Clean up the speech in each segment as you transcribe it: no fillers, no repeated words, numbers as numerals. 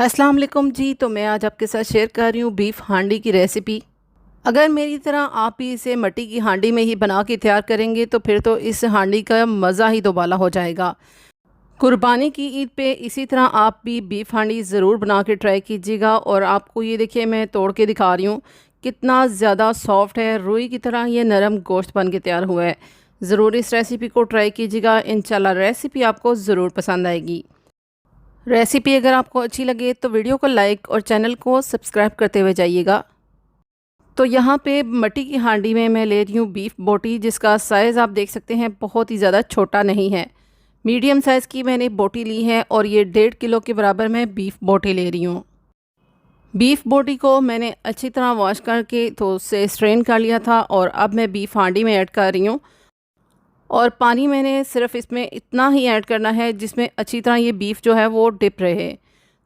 अस्सलाम वालेकुम जी। तो मैं आज आपके साथ शेयर कर रही हूँ बीफ हांडी की रेसिपी। अगर मेरी तरह आप भी इसे मिट्टी की हांडी में ही बना के तैयार करेंगे तो फिर तो इस हांडी का मज़ा ही दोबाला हो जाएगा। कुर्बानी की ईद पे इसी तरह आप भी बीफ हांडी ज़रूर बना के ट्राई कीजिएगा। और आपको ये देखिए, मैं तोड़ के दिखा रही हूँ कितना ज़्यादा सॉफ्ट है, रुई की तरह ये नरम गोश्त बन के तैयार हुआ है। ज़रूर इस रेसिपी को ट्राई कीजिएगा, इंशाल्लाह रेसिपी आपको ज़रूर पसंद आएगी। रेसिपी अगर आपको अच्छी लगे तो वीडियो को लाइक और चैनल को सब्सक्राइब करते हुए जाइएगा। तो यहाँ पे मिट्टी की हांडी में मैं ले रही हूँ बीफ बोटी, जिसका साइज़ आप देख सकते हैं बहुत ही ज़्यादा छोटा नहीं है। मीडियम साइज़ की मैंने बोटी ली है और ये 1.5 किलो के बराबर मैं बीफ बोटी ले रही हूँ। बीफ बोटी को मैंने अच्छी तरह वॉश करके तो उससे स्ट्रेन कर लिया था और अब मैं बीफ हांडी में ऐड कर रही हूँ। और पानी मैंने सिर्फ इसमें इतना ही ऐड करना है जिसमें अच्छी तरह ये बीफ जो है वो डिप रहे।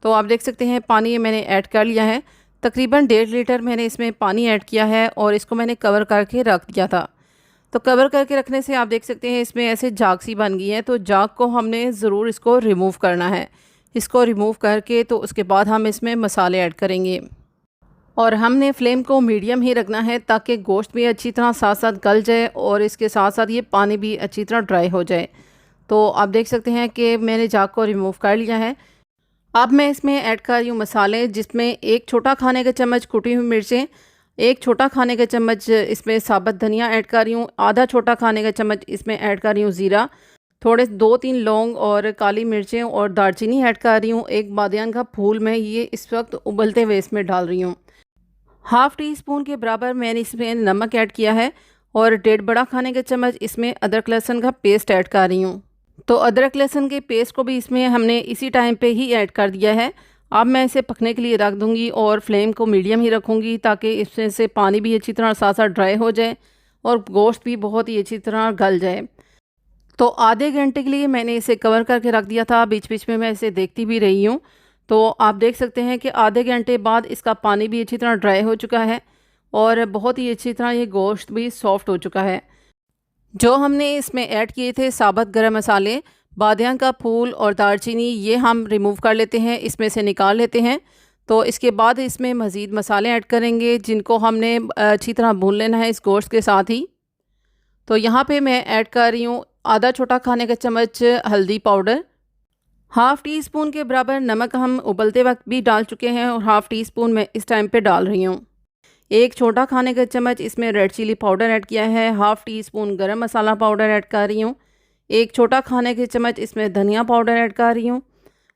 तो आप देख सकते हैं पानी ये मैंने ऐड कर लिया है। तकरीबन 1.5 लीटर मैंने इसमें पानी ऐड किया है और इसको मैंने कवर करके रख दिया था। तो कवर करके रखने से आप देख सकते हैं इसमें ऐसे जाग सी बन गई है। तो जाग को हमने ज़रूर इसको रिमूव करना है। इसको रिमूव करके तो उसके बाद हम इसमें मसाले ऐड करेंगे और हमने फ्लेम को मीडियम ही रखना है ताकि गोश्त भी अच्छी तरह साथ साथ गल जाए और इसके साथ साथ ये पानी भी अच्छी तरह ड्राई हो जाए। तो आप देख सकते हैं कि मैंने जाग को रिमूव कर लिया है। अब मैं इसमें ऐड कर रही हूँ मसाले, जिसमें 1 छोटा खाने का चम्मच कुटी हुई मिर्चें, 1 छोटा खाने का चम्मच इसमें साबुत धनिया ऐड कर रही हूँ, आधा छोटा खाने का चम्मच इसमें ऐड कर रही हूँ ज़ीरा, थोड़े 2-3 लौंग और काली मिर्चें और दालचीनी ऐड कर रही हूँ। एक बादियान का फूल मैं ये इस वक्त उबलते हुए इसमें डाल रही हूँ। हाफ़ टी स्पून के बराबर मैंने इसमें नमक ऐड किया है और 1.5 बड़ा खाने का चम्मच इसमें अदरक लहसुन का पेस्ट ऐड कर रही हूँ। तो अदरक लहसुन के पेस्ट को भी इसमें हमने इसी टाइम पे ही ऐड कर दिया है। अब मैं इसे पकने के लिए रख दूँगी और फ्लेम को मीडियम ही रखूँगी ताकि इसमें से पानी भी अच्छी तरह साथ साथ ड्राई हो जाए और गोश्त भी बहुत ही अच्छी तरह गल जाए। तो आधे घंटे के लिए मैंने इसे कवर करके रख दिया था। बीच बीच में मैं इसे देखती भी रही हूँ। तो आप देख सकते हैं कि आधे घंटे बाद इसका पानी भी अच्छी तरह ड्राई हो चुका है और बहुत ही अच्छी तरह ये गोश्त भी सॉफ्ट हो चुका है। जो हमने इसमें ऐड किए थे साबुत गरम मसाले, बादियान का फूल और दालचीनी, ये हम रिमूव कर लेते हैं, इसमें से निकाल लेते हैं। तो इसके बाद इसमें मज़ीद मसाले ऐड करेंगे जिनको हमने अच्छी तरह भून लेना है इस गोश्त के साथ ही। तो यहाँ पे मैं ऐड कर रही हूँ आधा छोटा खाने का चम्मच हल्दी पाउडर, हाफ़ टी स्पून के बराबर नमक हम उबलते वक्त भी डाल चुके हैं और हाफ़ टी स्पून मैं इस टाइम पे डाल रही हूँ। 1 छोटा खाने का चम्मच इसमें रेड चिली पाउडर ऐड किया है, हाफ़ टी स्पून गरम मसाला पाउडर ऐड कर रही हूँ, 1 छोटा खाने के चम्मच इसमें धनिया पाउडर ऐड कर रही हूँ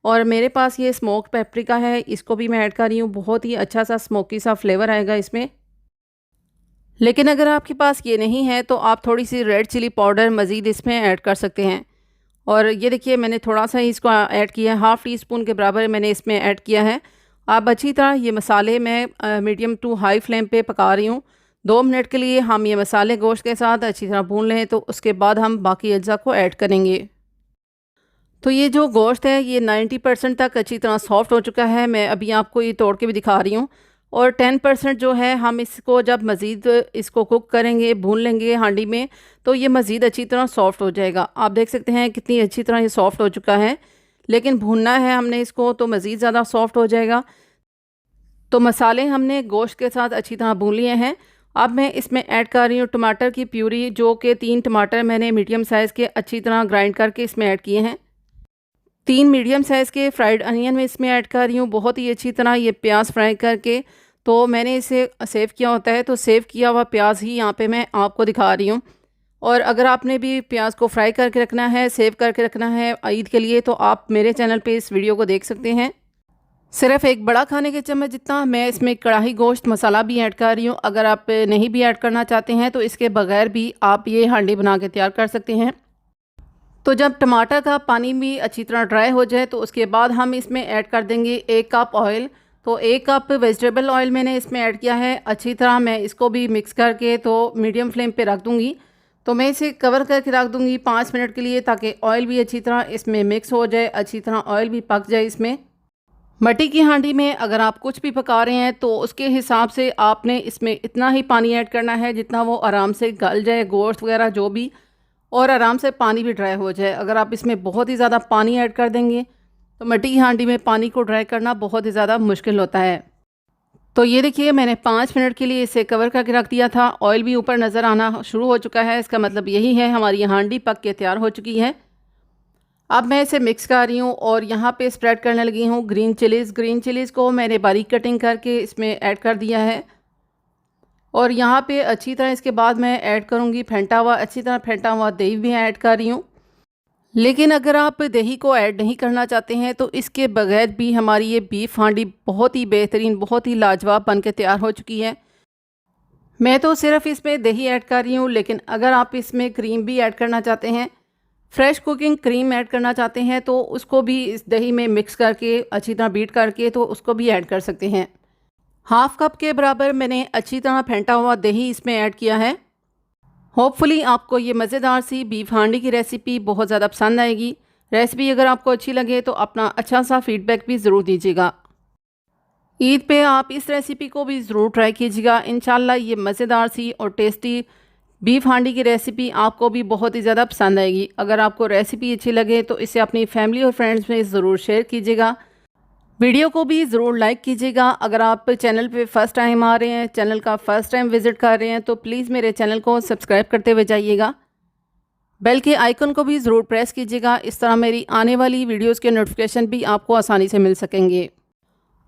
और मेरे पास ये स्मोक पेपरिका है, इसको भी मैं ऐड कर रही हूँ। बहुत ही अच्छा सा स्मोकी सा फ्लेवर आएगा इसमें। लेकिन अगर आपके पास ये नहीं है तो आप थोड़ी सी रेड चिली पाउडर मज़ीद इसमें ऐड कर सकते हैं। और ये देखिए मैंने थोड़ा सा ही इसको ऐड किया है, हाफ़ टी स्पून के बराबर मैंने इसमें ऐड किया है। अब अच्छी तरह ये मसाले मैं मीडियम टू हाई फ्लेम पे पका रही हूँ। 2 मिनट के लिए हम ये मसाले गोश्त के साथ अच्छी तरह भून लें तो उसके बाद हम बाकी अज्जा को ऐड करेंगे। तो ये जो गोश्त है ये 90% तक अच्छी तरह सॉफ्ट हो चुका है। मैं अभी आपको ये तोड़ के भी दिखा रही हूँ। और 10% जो है हम इसको जब मज़ीद इसको कुक करेंगे, भून लेंगे हांडी में, तो ये मज़ीद अच्छी तरह सॉफ्ट हो जाएगा। आप देख सकते हैं कितनी अच्छी तरह ये सॉफ्ट हो चुका है, लेकिन भूनना है हमने इसको तो मज़ीद ज़्यादा सॉफ्ट हो जाएगा। तो मसाले हमने गोश्त के साथ अच्छी तरह भून लिए हैं। अब मैं इसमें ऐड कर रही हूँ टमाटर की प्यूरी, जो कि 3 टमाटर मैंने मीडियम साइज़ के अच्छी तरह ग्राइंड करके इसमें ऐड किए हैं। 3 मीडियम साइज़ के फ्राइड अनियन में इसमें ऐड कर रही हूँ, बहुत ही अच्छी तरह ये प्याज फ्राई करके। तो मैंने इसे सेव किया होता है, तो सेव किया हुआ प्याज ही यहाँ पे मैं आपको दिखा रही हूँ। और अगर आपने भी प्याज को फ्राई करके रखना है, सेव करके रखना है ईद के लिए, तो आप मेरे चैनल पे इस वीडियो को देख सकते हैं। सिर्फ 1 बड़ा खाने के चम्मच जितना मैं इसमें कढ़ाई गोश्त मसाला भी ऐड कर रही हूँ। अगर आप नहीं भी ऐड करना चाहते हैं तो इसके बगैर भी आप ये हांडी बना के तैयार कर सकते हैं। तो जब टमाटर का पानी भी अच्छी तरह ड्राई हो जाए तो उसके बाद हम इसमें ऐड कर देंगे 1 कप ऑयल। तो 1 कप वेजिटेबल ऑयल मैंने इसमें ऐड किया है। अच्छी तरह मैं इसको भी मिक्स करके तो मीडियम फ्लेम पे रख दूँगी। तो मैं इसे कवर करके रख दूँगी 5 मिनट के लिए, ताकि ऑयल भी अच्छी तरह इसमें मिक्स हो जाए, अच्छी तरह ऑयल भी पक जाए इसमें। मिट्टी की हांडी में अगर आप कुछ भी पका रहे हैं तो उसके हिसाब से आपने इसमें इतना ही पानी ऐड करना है जितना वो आराम से गल जाए गोश्त वगैरह जो भी, और आराम से पानी भी ड्राई हो जाए। अगर आप इसमें बहुत ही ज़्यादा पानी ऐड कर देंगे तो मट्टी की हांडी में पानी को ड्राई करना बहुत ही ज़्यादा मुश्किल होता है। तो ये देखिए मैंने 5 मिनट के लिए इसे कवर करके रख दिया था। ऑयल भी ऊपर नज़र आना शुरू हो चुका है। इसका मतलब यही है हमारी हांडी पक के तैयार हो चुकी है। अब मैं इसे मिक्स कर रही हूँ और यहाँ पे स्प्रेड करने लगी हूँ ग्रीन चिलीज़। ग्रीन चिलीज़ को मैंने बारीक कटिंग करके इसमें ऐड कर दिया है। और यहाँ पे अच्छी तरह इसके बाद मैं ऐड करूँगी फेंटा हुआ, अच्छी तरह फेंटा हुआ दही भी ऐड कर रही हूँ। लेकिन अगर आप दही को ऐड नहीं करना चाहते हैं तो इसके बगैर भी हमारी ये बीफ हांडी बहुत ही बेहतरीन, बहुत ही लाजवाब बन के तैयार हो चुकी है। मैं तो सिर्फ इसमें दही ऐड कर रही हूँ, लेकिन अगर आप इसमें क्रीम भी ऐड करना चाहते हैं, फ्रेश कुकिंग क्रीम ऐड करना चाहते हैं, तो उसको भी इस दही में मिक्स करके अच्छी तरह बीट करके तो उसको भी ऐड कर सकते हैं। हाफ़ कप के बराबर मैंने अच्छी तरह फेंटा हुआ दही इसमें ऐड किया है। होपफुली आपको ये मज़ेदार सी बीफ हांडी की रेसिपी बहुत ज़्यादा पसंद आएगी। रेसिपी अगर आपको अच्छी लगे तो अपना अच्छा सा फीडबैक भी ज़रूर दीजिएगा। ईद पे आप इस रेसिपी को भी ज़रूर ट्राई कीजिएगा। इंशाल्लाह ये मज़ेदार सी और टेस्टी बीफ हांडी की रेसिपी आपको भी बहुत ही ज़्यादा पसंद आएगी। अगर आपको रेसिपी अच्छी लगे तो इसे अपनी फैमिली और फ्रेंड्स में ज़रूर शेयर कीजिएगा। वीडियो को भी ज़रूर लाइक कीजिएगा। अगर आप चैनल पे फ़र्स्ट टाइम आ रहे हैं, चैनल का फ़र्स्ट टाइम विज़िट कर रहे हैं, तो प्लीज़ मेरे चैनल को सब्सक्राइब करते हुए जाइएगा। बेल के आइकन को भी ज़रूर प्रेस कीजिएगा। इस तरह मेरी आने वाली वीडियोज़ के नोटिफिकेशन भी आपको आसानी से मिल सकेंगे।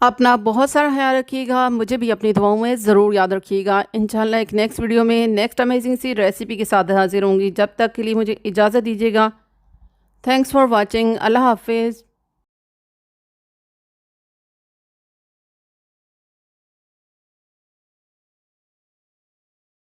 अपना बहुत सारा ख्याल रखिएगा। मुझे भी अपनी दुआओं में ज़रूर याद रखिएगा। इंशाल्लाह एक नेक्स्ट वीडियो में नेक्स्ट अमेजिंग सी रेसिपी के साथ हाजिर होंगी। जब तक के लिए मुझे इजाज़त दीजिएगा। Thanks for watching. अल्लाह हाफिज़।